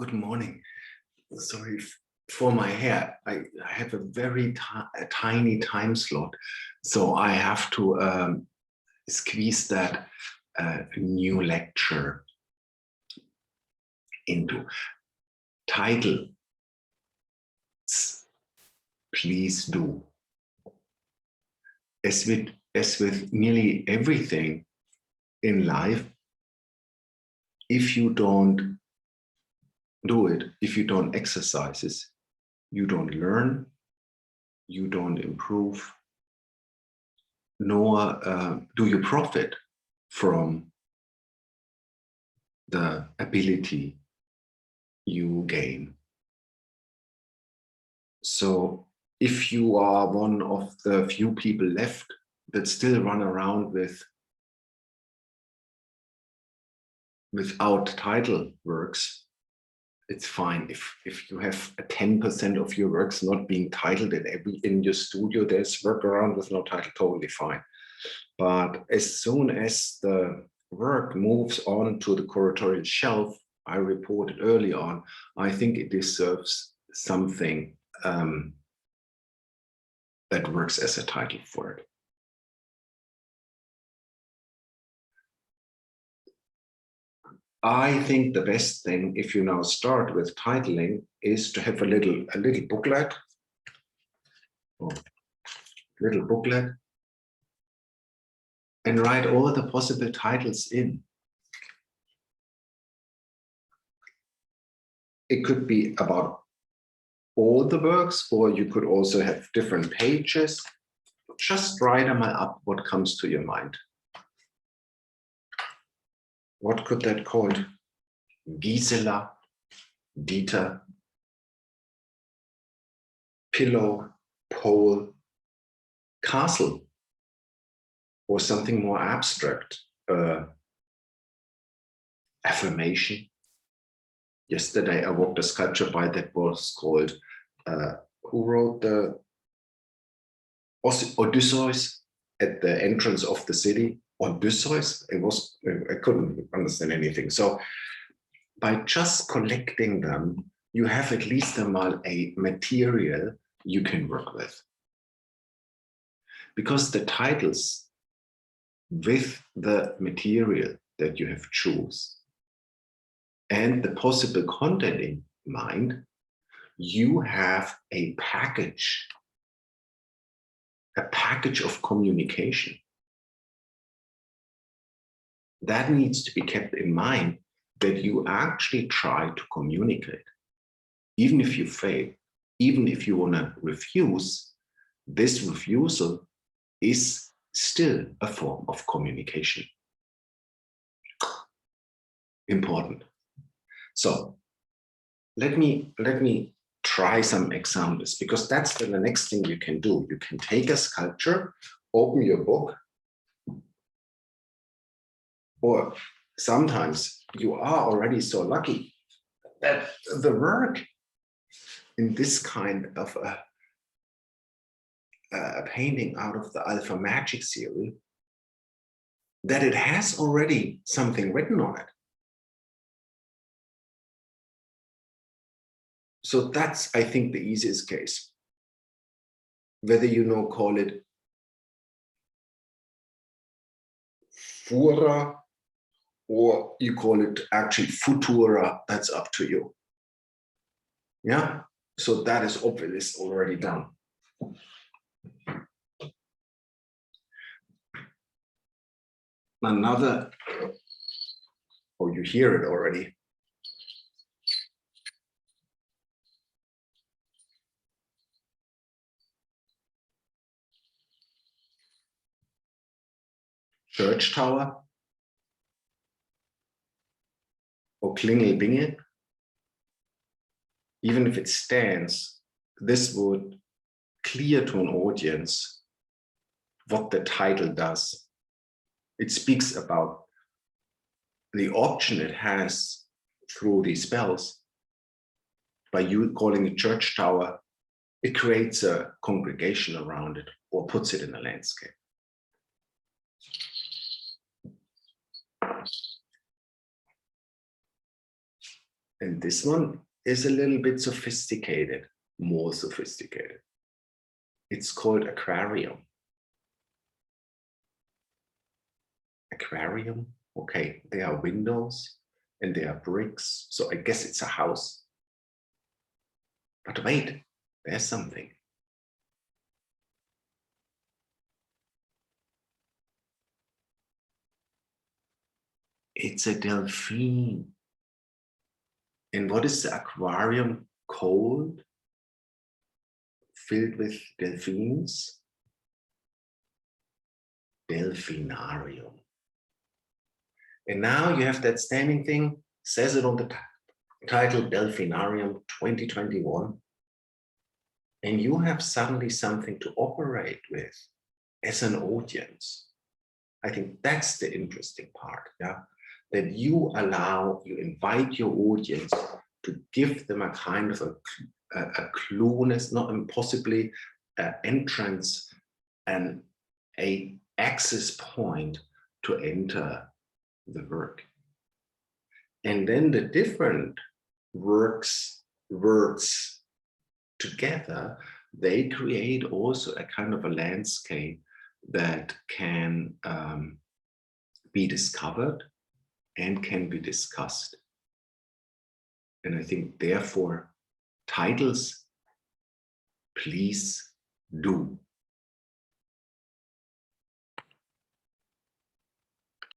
Good morning. Sorry for my hair. I have a very tiny time slot, so I have to squeeze that new lecture into. Title, please do. As with nearly everything in life, if you don't do it, if you don't exercise it, you don't learn, you don't improve, nor do you profit from the ability you gain. So if you are one of the few people left that still run around without title works, it's fine. If you have a 10% of your works not being titled in your studio, there's work around with no title, totally fine. But as soon as the work moves on to the curatorial shelf, I reported early on, I think it deserves something that works as a title for it. I think the best thing, if you now start with titling, is to have a little booklet, and write all the possible titles in. It could be about all the works, or you could also have different pages. Just write them up, what comes to your mind. What could that called? Gisela, Dieter, pillow, pole, castle, or something more abstract, affirmation. Yesterday I walked a sculpture by that was called, who wrote the Odysseus at the entrance of the city? Odysseus? I couldn't understand anything. So by just collecting them, you have at least a material you can work with. Because the titles with the material that you have choose and the possible content in mind, you have a package of communication. That needs to be kept in mind, that you actually try to communicate. Even if you fail, even if you want to refuse, this refusal is still a form of communication. Important. So let me try some examples, because that's the next thing you can do. You can take a sculpture, open your book, or sometimes you are already so lucky that the work in this kind of a painting out of the Alpha Magic series, that it has already something written on it. So that's, I think, the easiest case. Whether you call it Fura, or you call it actually Futura, that's up to you. Yeah, so that is obviously already done. Another, or you hear it already. Church tower, or Klingelbingel. Even if it stands, this would clear to an audience what the title does. It speaks about the option it has through these spells. By you calling it church tower, it creates a congregation around it, or puts it in a landscape. And this one is a little bit sophisticated, more sophisticated. It's called aquarium. Aquarium, okay, there are windows and there are bricks, so I guess it's a house. But wait, there's something. It's a delphine. And what is the aquarium called? Filled with delphines? Delphinarium. And now you have that standing thing, says it on the title, Delphinarium 2021. And you have suddenly something to operate with as an audience. I think that's the interesting part, yeah? That you invite your audience to give them a kind of a clueness, not impossibly entrance and a access point to enter the work. And then the different words together, they create also a kind of a landscape that can be discovered and can be discussed. And I think therefore titles, please do.